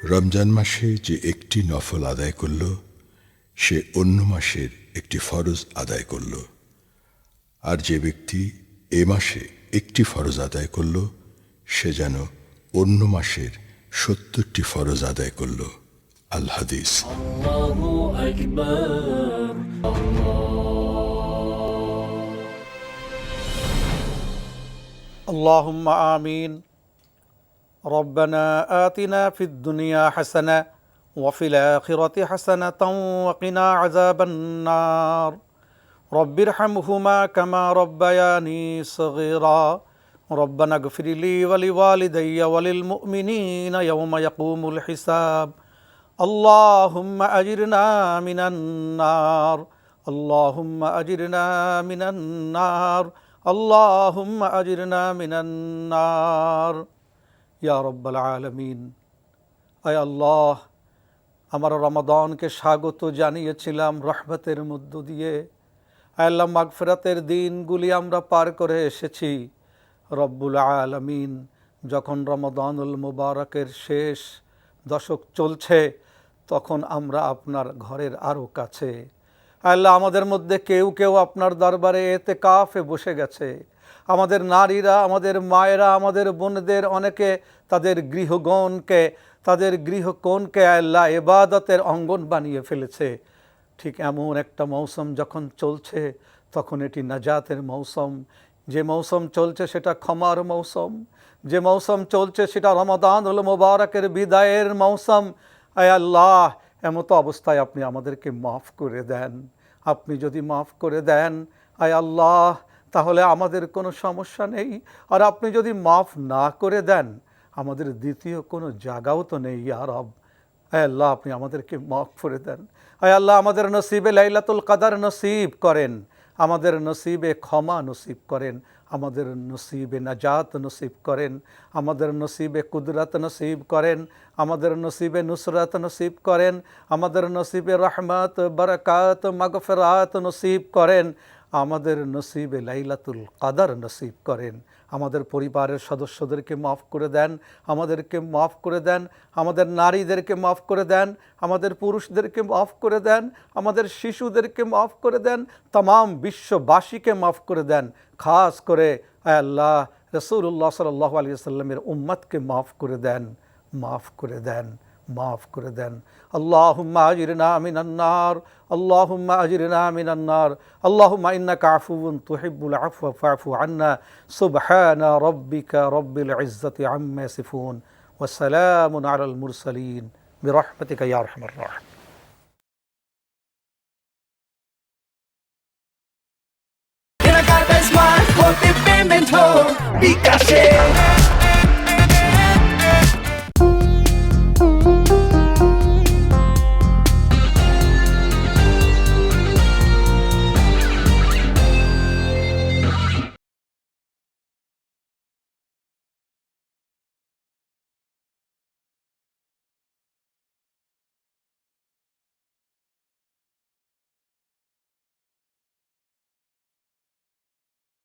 রমজান মাসে যে একটি নফল আদায় করল, সে অন্য মাসের একটি ফরজ আদায় করল। আর যে ব্যক্তি এ মাসে একটি ফরজ আদায় করল, সে যেন অন্য মাসের ৭০টি ফরজ আদায় করল। আল হাদিস। আল্লাহু আকবার। اللهم آمين. ربنا آتنا في الدنيا حسنة وفي الآخرة حسنة وقنا عذاب النار. رب ارحمهما كما ربياني صغيرا. ربنا اغفر لي ولوالدي وللمؤمنين يوم يقوم الحساب. اللهم أجرنا من النار. اللهم أجرنا من النار. اللهم أجرنا من النار يا رب العالمين. আয় আল্লাহ, আমরা রমাদানকে স্বাগত জানিয়েছিলাম রহমতের মধ্য দিয়ে। আয় আল্লাহ, মাগফিরাতের দিনগুলি আমরা পার করে এসেছি। রব্বুল আলামিন, যখন রমাদানুল মুবারকের শেষ দশক চলছে, তখন আমরা আপনার ঘরের আরও কাছে। আল্লাহ, আমাদের মধ্যে কেউ কেউ আপনার দরবারে এতেকাফে বসে গেছে। আমাদের নারীরা, আমাদের মায়েরা, আমাদের বোনদের অনেকে তাদের গৃহকোণকে আল্লাহ ইবাদতের অঙ্গন বানিয়ে ফেলেছে। ঠিক এমন একটা মৌসুম যখন চলছে, তখন এটি নাজাতের মৌসুম। যে মৌসুম চলছে সেটা ক্ষমার মৌসুম। যে মৌসুম চলছে সেটা রমাদানুল মুবারকের বিদায়ের মৌসুম। আয় আল্লাহ, এমতো অবস্থায় আপনি আমাদেরকে মাফ করে দেন। আপনি যদি মাফ করে দেন, আয় আল্লাহ, তাহলে আমাদের কোনো সমস্যা নেই। আর আপনি যদি মাফ না করে দেন, আমাদের দ্বিতীয় কোনো জায়গাও তো নেই ইয়া রব। আয় আল্লাহ, আপনি আমাদেরকে মাফ করে দেন। আয় আল্লাহ, আমাদের নসিবে লাইলাতুল কদর নসিব করেন, আমাদের নসিবে ক্ষমা নসিব করেন, আমাদের নসিবে নাজাত নসিব করেন, আমাদের নসিবে কুদরত নসিব করেন, আমাদের নসিবে নুসরত নসিব করেন, আমাদের নসিবে রহমত বরকাত মাগফিরাত নসিব করেন, আমাদের নসিবে লাইলাতুল কদর নসিব করেন। আমাদের পরিবারের সদস্যদেরকে মাফ করে দেন, আমাদেরকে মাফ করে দেন, আমাদের নারীদেরকে মাফ করে দেন, আমাদের পুরুষদেরকে মাফ করে দেন, আমাদের শিশুদেরকে মাফ করে দেন, तमाम বিশ্ববাসীকে মাফ করে দেন। খাস করে আয় আল্লাহ, রাসূলুল্লাহ সাল্লাল্লাহু আলাইহি ওয়াসাল্লামের উম্মতকে মাফ করে দেন, মাফ করে দেন, মাফ করে দেন। আল্লাহুম্মা আজিরনা মিনান নার। আল্লাহুম্মা আজিরনা মিনান নার। আল্লাহুম্মা ইন্নাকা আফুউন তুহিব্বুল আফওয়া ফা'ফু আন্না। সুবহানা রাব্বিকা রাব্বিল ইজ্জাতি আম্মা ইয়াসিফুন ওয়া সালামুন আলাল মুরসালিন বিরহমাতিকা ইয়া আরহামার রাহিমিন। কেনাকাটায় স্মার্ট হতে পেমেন্ট হোক বিকাশে।